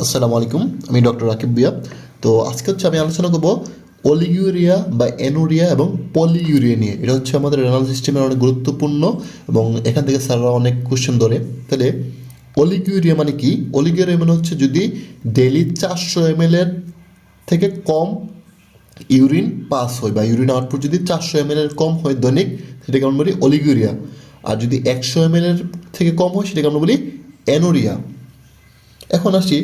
আসসালামু আলাইকুম, আমি ডক্টর রাকিব ভুঁইয়া। তো আজকে আমি আলোচনা করব অলিগিউরিয়া বা অ্যানুরিয়া এবং পলিইউরিয়া নিয়ে। এটা আমাদের রেনাল সিস্টেমের অনেক গুরুত্বপূর্ণ এবং এখান থেকে স্যাররা অনেক কোশ্চেন ধরে। তাহলে অলিগিউরিয়া মানে কি? অলিগিউরিয়া মানে যদি ডেইলি 400 ml এর থেকে কম ইউরিন পাস হয় বা ইউরিন আউটপুট যদি 400 ml এর কম হয় দৈনিক, সেটাকে আমরা বলি অলিগিউরিয়া। আর যদি 100 ml এর থেকে কম হয় সেটাকে আমরা বলি অ্যানুরিয়া। এখন আসি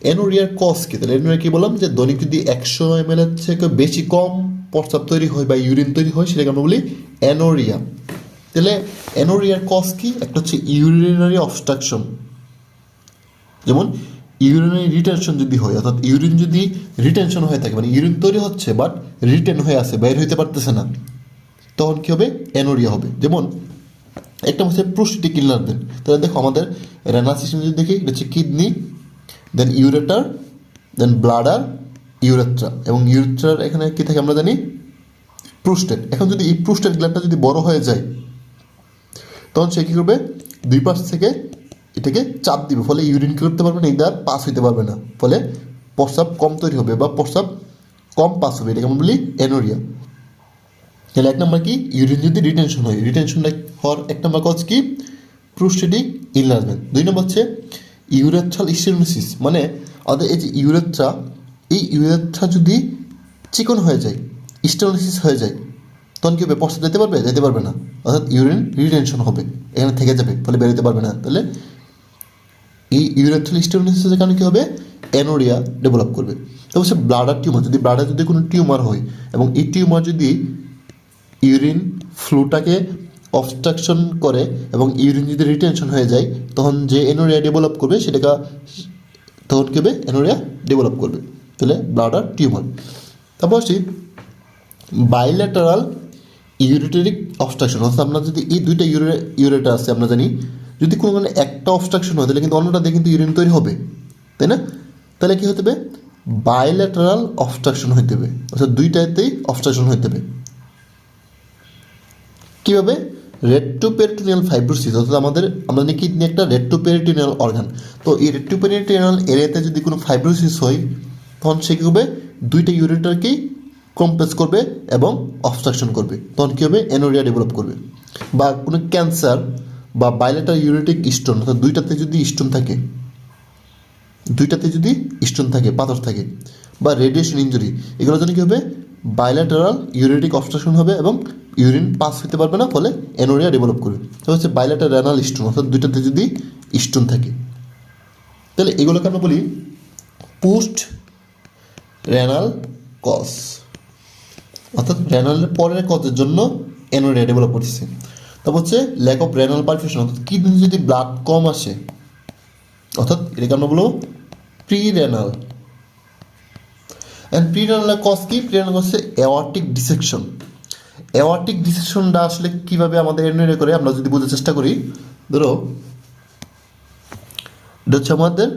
অ্যানুরিয়ার কজ কী। তাহলে অ্যানুরিয়া কী বললাম, যে দৈনিক যদি 100 ml এর থেকে বেশি কম প্রস্রাব তৈরি হয় বা ইউরিন তৈরি হয় সেটাকে আমরা বলি অ্যানোরিয়া। তাহলে অ্যানোরিয়ার কজ কী? একটা ইউরিনারি অবস্ট্রাকশন, যেমন ইউরিনারি রিটেনশন যদি হয়, অর্থাৎ ইউরিন যদি রিটেনশন হয়ে থাকে, মানে ইউরিন তৈরি হচ্ছে বাট রিটেন হয়ে আছে, বের হইতে পারতেছে না, তখন কী হবে? অ্যানোরিয়া হবে। যেমন একটা হচ্ছে প্রোস্টেটিক ইনলার্ভমেন্ট। তাহলে দেখো আমাদের রেনাল সিস্টেম যদি দেখি, এটা হচ্ছে কিডনি, দেন ইউরেটার, দেন ব্লাডার, ইউরেথ্রা, এবং ইউরেথ্রার এখানে কী থাকে আমরা জানি প্রোস্টেট। এখন যদি এই প্রোস্টেট গ্ল্যান্ডটা যদি বড় হয়ে যায়, তখন সে কী করবে? দুই পাশ থেকে এটাকে চাপ দিবে, ফলে ইউরিন কী করতে পারবে না, ইদার পাস হইতে পারবে না, ফলে প্রস্রাব কম তৈরি হবে বা প্রস্রাব কম পাস হবে। এটাকে আমরা বলি অ্যানোরিয়া। তাহলে এক নম্বর কি? ইউরিন যদি রিটেনশন হয়, রিটেনশনটা হওয়ার এক নম্বর কজ কি? Prostatic enlargement. দুই নম্বর হচ্ছে ইউরেথ্রাল স্টেনোসিস, মানে আমাদের এই যে ইউরেথ্রা, এই ইউরেথ্রা যদি চিকন হয়ে যায়, স্টেনোসিস হয়ে যায়, তখন কী হবে? প্রস্রাব যেতে পারবে? যেতে পারবে না, অর্থাৎ ইউরিন রিটেনশন হবে, এখানে থেকে যাবে, ফলে বেরোতে পারবে না। তাহলে এই ইউরেথ্রাল স্টেনোসিসের কারণে কী হবে? অ্যানোরিয়া ডেভেলপ করবে। তো হচ্ছে ব্লাডার টিউমার, যদি ব্লাডার যদি কোনো টিউমার হয় এবং এই টিউমার যদি ইউরিন ফ্লুটাকে অবস্ট্রাকশন করে এবং ইউরিন যদি রিটেনশন হয়ে যায়, তখন যে অ্যানোরিয়া ডেভেলপ করবে সেটাকে তখন কী হবে? অ্যানোরিয়া ডেভেলপ করবে। তাহলে ব্লাডার টিউমার। তারপর আসি বাইল্যাটারাল ইউরেটারিক অবস্ট্রাকশন, অর্থাৎ আমরা যদি এই দুইটা ইউরেটার আছে আমরা জানি, যদি কোনো মানে একটা অবস্ট্রাকশন হয় তাহলে কিন্তু অন্যটা দিয়ে কিন্তু ইউরিন তৈরি হবে, তাই না? তাহলে কী হতে হবে? বাইল্যাটারাল অবস্ট্রাকশন হইতে হবে, অর্থাৎ দুইটাতেই অবস্ট্রাকশন হইতে হবে। কীভাবে? রেট্রোপেরিটোনিয়াল ফাইব্রোসিস, অর্থাৎ আমরা জানি কিডনি একটা রেট্রোপেরিটোনিয়াল অর্গান। তো এই রেট্রোপেরিটোনিয়াল এরিয়াতে যদি কোনো ফাইব্রোসিস হয়, তখন সে কী হবে? দুইটা ইউরেটারকেই কম্প্রেস করবে এবং অবস্ট্রাকশন করবে, তখন কী হবে? অ্যানোরিয়া ডেভেলপ করবে। বা কোনো ক্যান্সার বা বাইলেটার ইউরেটিক স্টোন, অর্থাৎ দুইটাতে যদি স্টোন থাকে, পাথর থাকে, বা রেডিয়েশন ইঞ্জুরি, এগুলোর জন্য কী হবে? বাইল্যাটারাল ইউরেটিক অবস্ট্রাকশন হবে এবং ইউরিন পাস হতে পারবে না, ফলে অ্যানোরিয়া ডেভেলপ করবে। তো হচ্ছে বাইল্যাটারাল রেনাল স্টোন, অর্থাৎ দুইটাতে যদি স্টোন থাকে। তাহলে এগুলোকে আমরা বলি পোস্ট রেনাল কজ, অর্থাৎ রেনালের পরের কজের জন্য অ্যানোরিয়া ডেভেলপ করতেছে। তারপর হচ্ছে ল্যাক অফ রেনাল পারফিউশন, অর্থাৎ কিডনি যদি ব্লাড কম আসে, অর্থাৎ এটাকে আমরা বলবো প্রি রেনাল। অ্যান্ড প্রি রেনালের কজ কি? প্রি রেনাল হচ্ছে অ্যাওর্টিক ডিসেকশন। অ্যাওর্টিক ডিসেকশনটা আসলে কীভাবে আমাদের অ্যানোরিয়া করে আমরা যদি বোঝার চেষ্টা করি, ধরো এটা হচ্ছে আমাদের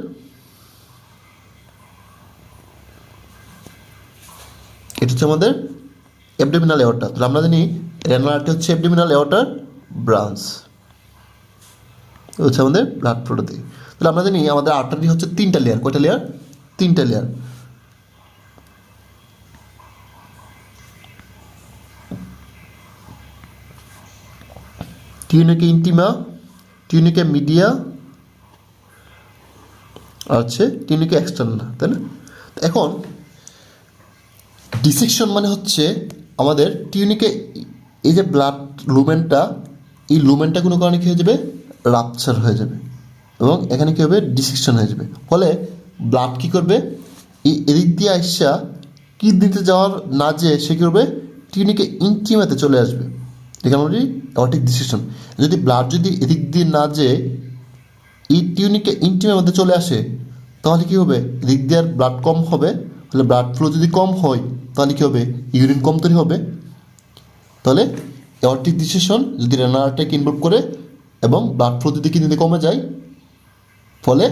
অ্যাবডোমিনাল এওর্টা। তাহলে আমরা জানি রেনাল আর্টারি হচ্ছে অ্যাবডোমিনাল এওর্টার ব্রাঞ্চ, হচ্ছে আমাদের ব্লাড ফ্লোতে। তাহলে আমরা জানি আমাদের আর্টারি হচ্ছে 3টা লেয়ার। কয়টা লেয়ার? 3টা layer. Tunica intima, tunica media, আর হচ্ছে টিউনিকা এক্সটার্না, তাই না? এখন ডিসেকশন মানে হচ্ছে আমাদের টিউনিকে, এই যে ব্লাড লুমেনটা, এই লুমেনটা কোনো কারণে কী হয়ে যাবে? রাপচার হয়ে যাবে এবং এখানে কী হবে? ডিসেকশন হয়ে যাবে। ফলে ব্লাড কী করবে? এই এদিক দিয়ে আসা কিডনিতে যাওয়ার না যেয়ে সে কী করবে? টিউনিকে ইন্টিমাতে চলে আসবে। এখানে বলি অ্যাওর্টিক ডিসেকশন। যদি ব্লাড যদি এদিক দিয়ে না যেয়ে এই টিউনিকে ইন্টিমার মধ্যে চলে আসে, তাহলে কী হবে? এদিক দিয়ে আর ব্লাড কম হবে, তাহলে ব্লাড ফ্লো যদি কম হয় তাহলে কী হবে? ইউরিন কম তৈরি হবে। তাহলে অ্যাওর্টিক ডিসেকশন যদি রেনাল আর্টারিকে ইনভলভ করে এবং ব্লাড ফ্লো যদি কিডনিতে কমে যায়, ফলে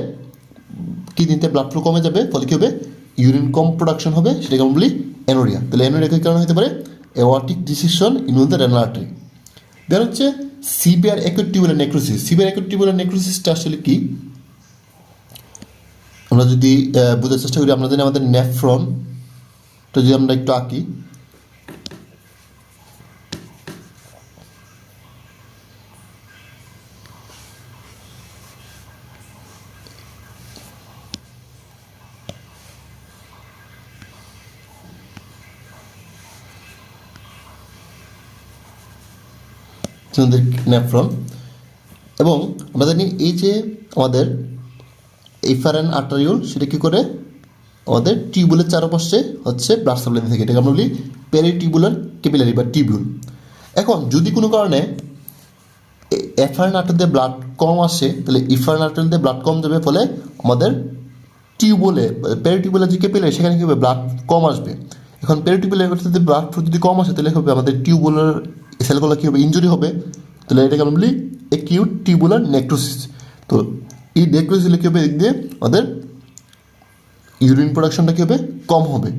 কিডনিতে ব্লাড ফ্লো কমে যাবে, ফলে কী হবে? ইউরিন কম প্রোডাকশন হবে, সেটাকে আমরা বলি অ্যানোরিয়া। তাহলে অ্যানোরিয়া কী কারণে হতে পারে? Aortic dissection in the renal artery. Then হচ্ছে severe acute tubular necrosis. Severe acute tubular নেক্রোসিসটা আসলে কি? আমরা যদি বোঝার চেষ্টা করি, আমরা জানি আমাদের নেফ্রনটা যদি আমরা একটু আঁকি, নেফ্রন, এবং আমরা জানি এই যে আমাদের এফারেন আর্টারিওল, সেটা কী করে আমাদের টিউবুলের চারপাশে হচ্ছে ব্লাড সাপ্লাই থেকে, এটাকে আমরা বলি পেরিটিউবুলার ক্যাপিলারি বা টিউবুল। এখন যদি কোনো কারণে এফারেন আর্টারি দিয়ে ব্লাড কম আসে, তাহলে ইফারেন আর্টারি দিয়ে ব্লাড কম যাবে, ফলে আমাদের টিউবুলে পেরিটিউবুলার যে ক্যাপিলারি সেখানে কী হবে, ব্লাড কম আসবে। এখন পেরিটিউবুলার যদি ব্লাড ফ্লো যদি কম আসে, তাহলে কী হবে, আমাদের টিউবুলার সেলগুলো কী হবে, ইনজুরি হবে। তাহলে এটাকে আমরা বলি অ্যাকিউট টিউবুলার নেক্রোসিস। তো এই নেক্রোসিস হলে কী হবে, এদিক দিয়ে আমাদের ইউরিন প্রোডাকশনটা কী হবে, কম হবে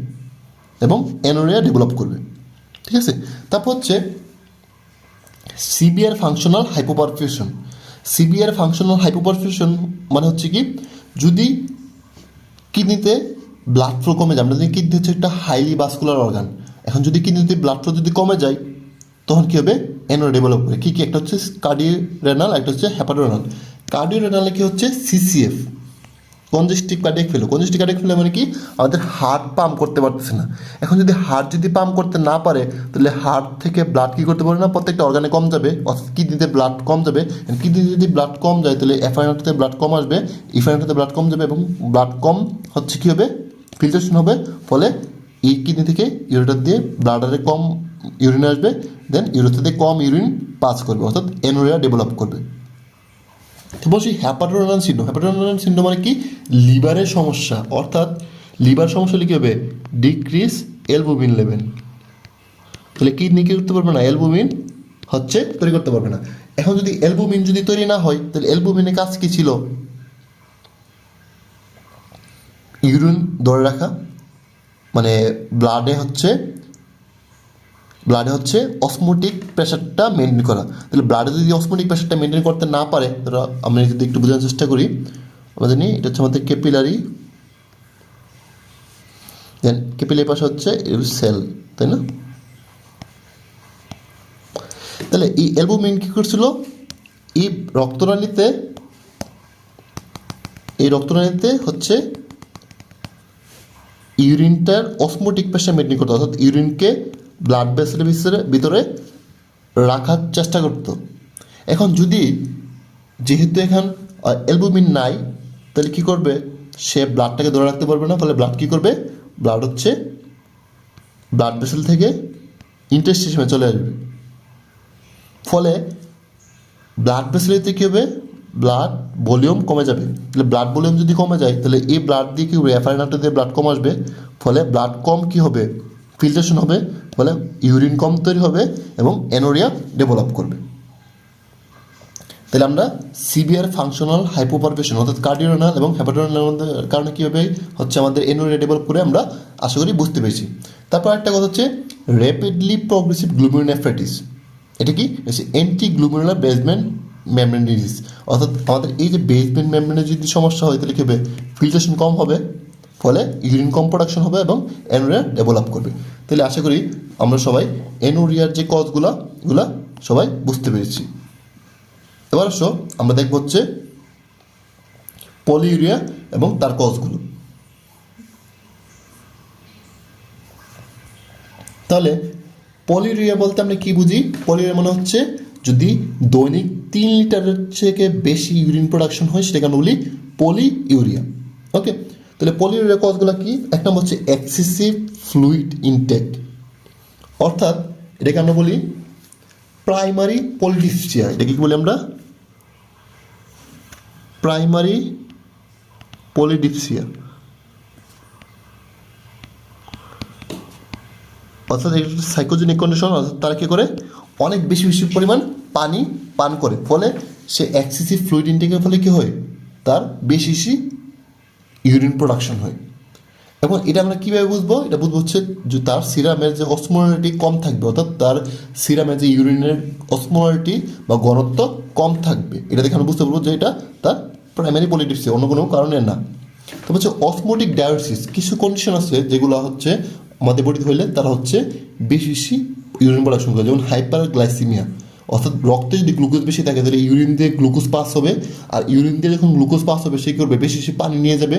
এবং অ্যানোরিয়া ডেভেলপ করবে। ঠিক আছে, তারপর হচ্ছে severe functional hypoperfusion. Severe functional hypoperfusion মানে হচ্ছে কি, যদি কিডনিতে ব্লাড ফ্লো কমে যায়, আমরা জানি কিডনি হচ্ছে একটা হাইলি ভাস্কুলার অর্গান। এখন যদি কিডনিতে ব্লাড ফ্লো যদি কমে যায়, তখন কী হবে, অ্যানোরিয়া ডেভেলপ করে। কী কী, একটা হচ্ছে কার্ডিওরেনাল, একটা হচ্ছে হ্যাপাটোরেনাল। কার্ডিওরেনালে কী হচ্ছে সিসিএফ, কনজেস্টিভ কার্ডিয়াক ফেলো। কনজেস্টিভ কার্ডিয়াক ফেলো মানে কি, আমাদের হার্ট পাম্প করতে পারতেছে না। এখন যদি হার্ট যদি পাম্প করতে না পারে, তাহলে হার্ট থেকে ব্লাড কী করতে পারে না, প্রত্যেকটা অর্গানে কম যাবে, অর্থাৎ কিডনিতে ব্লাড কম যাবে। কিডনিতে যদি ব্লাড কম যায়, তাহলে এফারেন্টতে ব্লাড কম আসবে, ইফারেন্টতে ব্লাড কম যাবে, এবং ব্লাড কম হচ্ছে কী হবে, ফিল্ট্রেশন হবে, ফলে এই কিডনি থেকে ইউরেটার দিয়ে ব্লাডারে কম ইউরিন আসবে, দেন ইউরেটার দিয়ে কম ইউরিন পাস করবে, অর্থাৎ অ্যানোরিয়া ডেভেলপ করবে। তো বলছি হ্যাপাটোরেনাল সিন্ড্রোম। হ্যাপাটোরেনাল সিন্ড্রোম মানে কি, লিভারের সমস্যা, অর্থাৎ লিভার সমস্যা হলে কী হবে, ডিক্রিজ অ্যালবুমিন লেভেল। তাহলে কিডনি কী করতে পারবে না, অ্যালবুমিন হচ্ছে তৈরি করতে পারবে না। এখন যদি অ্যালবুমিন যদি তৈরি না হয়, তাহলে অ্যালবুমিনের কাজ কী ছিল, ইউরিন ধরে রাখা, মানে ব্লাডে হচ্ছে অসমোটিক প্রেশারটা মেনটেন করা। তাহলে ব্লাডে যদি অসমোটিক প্রেশারটা মেনটেন করতে না পারে, ধরো আমরা যদি একটু বোঝানোর চেষ্টা করি, আমরা জানি এটা হচ্ছে আমাদের ক্যাপিলারি, দেন ক্যাপিলারি পাশে হচ্ছে সেল, তাই না? তাহলে এই অ্যালবুমিন কী করছিল, এই রক্তনালীতে হচ্ছে ইউরিনটার অসমোটিক প্রেশার মেনটেন করতো, অর্থাৎ ইউরিনকে ব্লাড ভেসেলের ভিতরে রাখার চেষ্টা করতো। এখন যেহেতু এখন অ্যালবুমিন নাই, তাহলে কী করবে, সে ব্লাডটাকে ধরে রাখতে পারবে না, ফলে ব্লাড কী করবে, ব্লাড হচ্ছে ব্লাড ভেসেল থেকে ইন্টারস্টিশনে চলে আসবে, ফলে ব্লাড ভেসেলেতে কী হবে, ব্লাড ভলিউম কমে যাবে। তাহলে ব্লাড ভলিউম যদি কমে যায়, তাহলে এই ব্লাড দিয়ে কী হবে, এফারেন আর্টারি দিয়ে ব্লাড কম আসবে, ফলে ব্লাড কম কী হবে, ফিল্ট্রেশন হবে, ফলে ইউরিন কম তৈরি হবে এবং অ্যানোরিয়া ডেভেলপ করবে। তাহলে আমরা সিভিয়ার ফাংশনাল হাইপোপারফিউশন, অর্থাৎ কার্ডিওরেনাল এবং হ্যাপাটোরেনাল কারণে কীভাবে হচ্ছে আমাদের অ্যানোরিয়া ডেভেলপ করে, আমরা আশা করি বুঝতে পেরেছি। তারপর একটা কথা হচ্ছে র্যাপিডলি প্রগ্রেসিভ গ্লুমেরুলারনেফ্রাইটিস। এটা কি, অ্যান্টি গ্লুমেরুলার বেসমেন্ট মেমব্রেন ডিজিজ, অর্থাৎ আমাদের এই যে বেসমেন্ট মেমব্রেনের যদি সমস্যা হয়, তাহলে কী হবে, ফিল্ট্রেশন কম হবে, ফলে ইউরিন কম প্রোডাকশন হবে এবং অ্যানোরিয়া ডেভেলপ করবে। তাহলে আশা করি আমরা সবাই অ্যানোরিয়ার যে কজগুলো এগুলা সবাই বুঝতে পেরেছি। এবার আসো আমরা দেখব হচ্ছে পলিইউরিয়া এবং তার কজগুলো। তাহলে পলিইউরিয়া বলতে আমরা কি বুঝি, পলিইউরিয়া মানে হচ্ছে যদি দৈনিক 3 লিটারের থেকে বেশি ইউরিন প্রোডাকশন হয়, সেটাকে আমরা বলি পলিইউরিয়া। ওকে, তাহলে পলিইউরিয়া কজগুলো কি, এক নম্বর হচ্ছে এক্সেসিভ ফ্লুইড ইনটেক, অর্থাৎ এটাকে আমরা বলি প্রাইমারি পলিডিপসিয়া। এটা কি বলি আমরা, প্রাইমারি পলিডিপসিয়া, অর্থাৎ এটা সাইকোজেনিক কন্ডিশন, অর্থাৎ তারা কী করে, অনেক বেশি পরিমাণ পানি পান করে, ফলে সে এক্সেসিভ ফ্লুইড ইনটেকের ফলে কী হয়, তার বেশি ইউরিন প্রোডাকশন হয়। এবং এটা আমরা কীভাবে বুঝবো, এটা বুঝবো হচ্ছে যে তার সিরামের যে অসমোলারিটি কম থাকবে, অর্থাৎ তার সিরামের যে ইউরিনের অসমোলারিটি বা ঘনত্ব কম থাকবে। এটা দেখে আমরা বুঝতে পারবো যে এটা তার প্রাইমারি পলিডিপসিয়া, অন্য কোনো কারণে না। তারপর হচ্ছে অসমোটিক ডায়োসিস, কিছু কন্ডিশন আছে যেগুলো হচ্ছে আমাদের বডিতে হইলে তারা হচ্ছে বেশি বেশি ইউরিন প্রোডাকশন করে, যেমন হাইপার গ্লাইসিমিয়া, অর্থাৎ রক্তে যদি গ্লুকোজ বেশি থাকে তাহলে ইউরিন দিয়ে গ্লুকোজ পাস হবে, আর ইউরিন দিয়ে যখন গ্লুকোজ পাস হবে সে করবে বেশি বেশি পানি নিয়ে যাবে,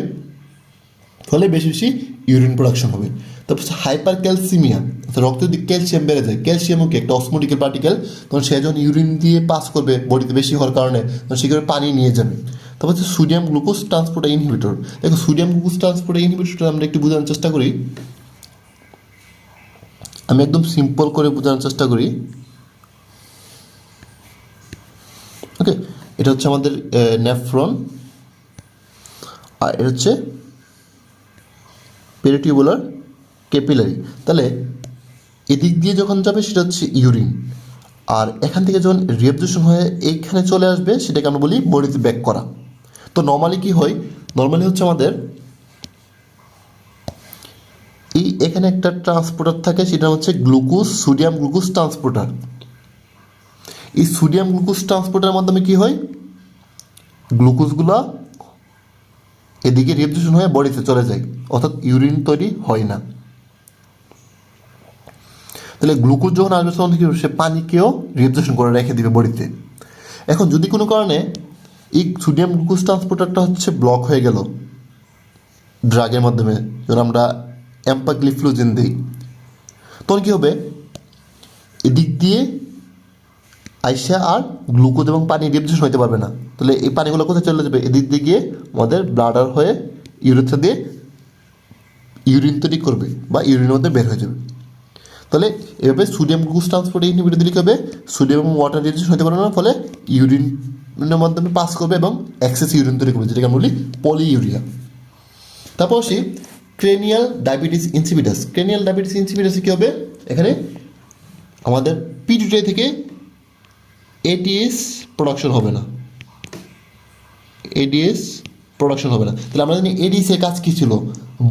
ফলে বেশি বেশি ইউরিন প্রোডাকশন হবে। তারপর হচ্ছে হাইপার ক্যালসিমিয়া, অর্থাৎ রক্তে যদি ক্যালসিয়াম বেড়ে যায়, ক্যালসিয়ামও কি একটা অসমোটিক্যাল পার্টিকেল, তখন সে যখন ইউরিন দিয়ে পাস করবে বডিতে বেশি হওয়ার কারণে তখন সে করে পানি নিয়ে যাবে। তারপর হচ্ছে সোডিয়াম গ্লুকোজ ট্রান্সপোর্টার ইনহিবিটর। দেখো সোডিয়াম গ্লুকোজ ট্রান্সপোর্টার ইনহিবিটরটা আমরা একটু বোঝানোর চেষ্টা করি, আমি একদম সিম্পল করে বোঝানোর চেষ্টা করি। ওকে, এটা হচ্ছে আমাদের নেফ্রন, আর এটা হচ্ছে পেরিটিউবুলার ক্যাপিলারি। তাহলে এদিক দিয়ে যখন যাবে সেটা হচ্ছে ইউরিন, আর এখান থেকে যখন রিঅ্যাবজর্পশন হয়ে এইখানে চলে আসবে সেটাকে আমরা বলি বডিতে ব্যাক করা। তো নর্মালি কি হয়, নর্মালি হচ্ছে আমাদের এই এখানে একটা ট্রান্সপোর্টার থাকে, সেটা হচ্ছে গ্লুকোজ, সোডিয়াম গ্লুকোজ ট্রান্সপোর্টার। এই সোডিয়াম গ্লুকোজ ট্রান্সপোর্টারের মাধ্যমে কি হয়, গ্লুকোজগুলা এদিকে রিঅ্যাবজর্পশন হয়ে বডিতে চলে যায়, অর্থাৎ ইউরিন তৈরি হয় না। তাহলে গ্লুকোজ যখন আসবে তখন কি সে পানিকেও রিঅ্যাবজর্পশন করে রেখে দিবে বডিতে। এখন যদি কোনো কারণে এই সোডিয়াম গ্লুকোজ ট্রান্সপোর্টারটা হচ্ছে ব্লক হয়ে গেল ড্রাগের মাধ্যমে, যখন আমরা এম্পাগ্লিফ্লোজিন দিই, তখন কী হবে, এদিক দিয়ে আইসা আর গ্লুকোজ এবং পানি রিঅ্যাবজর্পশন হতে পারবে না। তাহলে এই পানিগুলো কোথায় চলে যাবে, এদিক দিয়ে গিয়ে আমাদের ব্লাডার হয়ে ইউরেথ্রা দিয়ে ইউরিন তৈরি করবে বা ইউরিনের মধ্যে বের হয়ে যাবে। তাহলে এভাবে সোডিয়াম গ্লুকোজ ট্রান্সপোর্ট ইনহিবিটর দিলে কী হবে, সোডিয়াম এবং ওয়াটার রিঅ্যাকশন হতে পারবে না, ফলে ইউরিনের মাধ্যমে পাস করবে এবং এক্সেস ইউরিন তৈরি করবে, যেটাকে আমরা বলি পলিইউরিয়া। তারপর আসি cranial diabetes insipidus. Cranial diabetes ইনসিপিটাসে কী হবে, এখানে আমাদের পিটুইটারি থেকে এটিএস প্রোডাকশন হবে না, এডিএস প্রোডাকশন হবে না। তাহলে আমরা জানি এডিএস এর কাজ কী ছিল,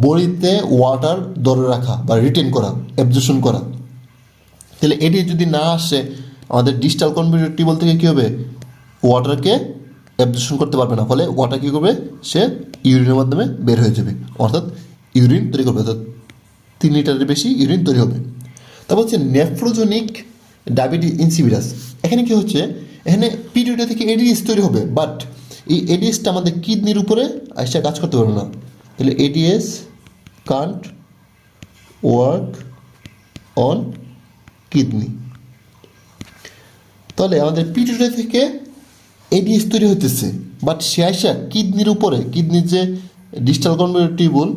বডিতে ওয়াটার ধরে রাখা বা রিটেন করা, অ্যাবজর্পশন করা। তাহলে এডিএস যদি না আসে, আমাদের ডিস্টাল কনভলিউটেড টিউবুল থেকে কী হবে, ওয়াটারকে অ্যাবজর্পশন করতে পারবে না, ফলে ওয়াটার কী করবে, সে ইউরিনের মাধ্যমে বের হয়ে যাবে, অর্থাৎ ইউরিন তৈরি করবে, অর্থাৎ 3 লিটারের বেশি ইউরিন তৈরি হবে। তারপর হচ্ছে নেফ্রোজেনিক ডায়াবেটিস ইনসিপিটাস। এখানে কী হচ্ছে, এখানে পিটুইটারি থেকে এডিএস তৈরি হবে, বাট এই এডিএসটা আমাদের কিডনির উপরে আসে কাজ করতে পারবে না। তাহলে ADS can't work on kidney. তাহলে আমাদের পিটুইটারি থেকে এডিএস তৈরি হইতেছে, বাট সে আসা কিডনির উপরে, কিডনির যে ডিস্টাল কনভলিউটেড টিউবুল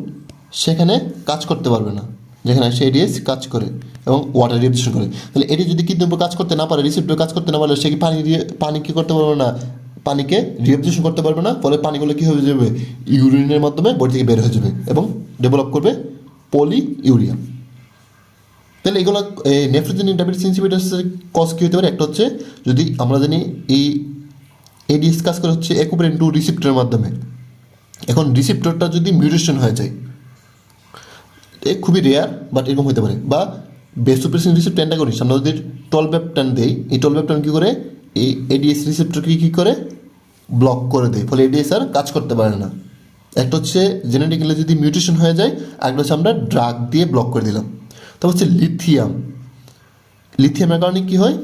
সেখানে কাজ করতে পারবে না, যেখানে সে এডিএস কাজ করে এবং ওয়াটার রিঅ্যাবজর্পশন করে। তাহলে এটি যদি কিডনির উপর কাজ করতে না পারে, রিসেপ্টর কাজ করতে না পারলে সে কি পানি কী করতে পারবে না, পানিকে রিঅ্যাবজর্পশন করতে পারবে না, ফলে পানিগুলো কী হয়ে যাবে, ইউরিনের মাধ্যমে বডি থেকে বের হয়ে যাবে এবং ডেভেলপ করবে পলিইউরিয়া। তাহলে এগুলো নেফ্রোজেনিক ডায়াবেটিস ইনসিপিটাসের কজ কী হতে পারে, একটা হচ্ছে যদি আমরা জানি এই এডিএস কাজ করে হচ্ছে একুপারেন্ট টু রিসেপ্টরের মাধ্যমে। এখন রিসেপ্টরটা যদি মিউটেশন হয়ে যায়, এ খুবই রেয়ার, বাট এরকম হতে পারে, বা ভেসোপ্রেসিন রিসেপ্টর অ্যান্টাগনিস্ট আমরা যদি টলব্যাপটান দেই, এই টলব্যাপটান কী করে, এই এডিএস রিসেপ্টরকে কী করে ব্লক করে দেয়, ফলে এডিএস আর কাজ করতে পারে না। একটা হচ্ছে জেনেটিক্যালি যদি মিউটেশন হয়ে যায়, একটা হচ্ছে আমরা ড্রাগ দিয়ে ব্লক করে দিলাম। তারপর হচ্ছে লিথিয়াম, লিথিয়ামের কারণে কী হয়,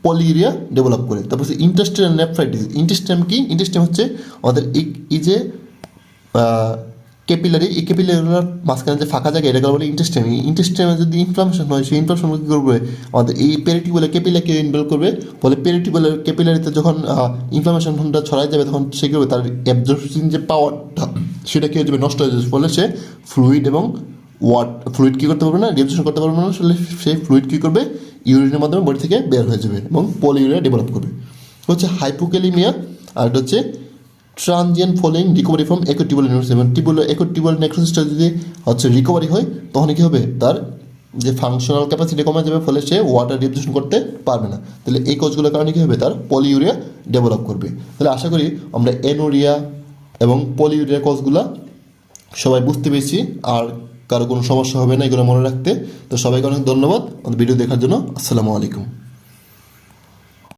পলিউরিয়া ডেভেলপ করে। তারপর হচ্ছে ইন্টেস্টাইনাল নেফ্রাইটিস। ইন্টেস্টাইন কি, ইন্টেস্টাইন হচ্ছে আমাদের এই যে ক্যাপিলারি, এই ক্যাপিলারির মাঝখানে যে ফাঁকা জায়গা, এটাকে বলে ইন্টেস্টাইন। এই ইন্টেস্টাইনে যদি ইনফ্লামেশন হয়, সেই ইনফ্লামেশন কী করবে, আমাদের এই পেরিটিউবুলার ক্যাপিলাকে ইনভলভ করবে, ফলে পেরিটিউবুলার ক্যাপিলারিতে যখন ইনফ্লামেশনটা ছড়াই যাবে, তখন সে কী হবে, তার অ্যাবজর্পশন যে পাওয়ারটা সেটা কী হয়ে যাবে, নষ্ট হয়ে যাবে, ফলে সে ফ্লুইড এবং ফ্লুইড কী করতে পারবে না, রিঅ্যাবজর্পশন করতে পারবে না, আসলে সেই ফ্লুইড কী করবে, ইউরিনের মাধ্যমে বডি থেকে বের হয়ে যাবে এবং পলিউরিয়া ডেভেলপ করবে। হচ্ছে হাইপোক্যালিমিয়া, আর এটা হচ্ছে transient following recovery from acute tubular necrosis. এবং অ্যাকুট টিউবুলার নেক্রোসিসটা যদি হচ্ছে রিকভারি হয়, তখন কী হবে, তার যে ফাংশনাল ক্যাপাসিটি কমে যাবে, ফলে সে ওয়াটার রিঅ্যাবজর্পশন করতে পারবে না। তাহলে এই কজগুলোর কারণে কী হবে, তার পলিউরিয়া ডেভেলপ করবে। তাহলে আশা করি আমরা এনোরিয়া এবং পলিউরিয়া কজগুলো সবাই বুঝতে পেরেছি, আর কারো কোনো সমস্যা হবে না এগুলো মনে রাখতে। তো সবাইকে অনেক ধন্যবাদ আমাদের ভিডিও দেখার জন্য। আসসালামু আলাইকুম।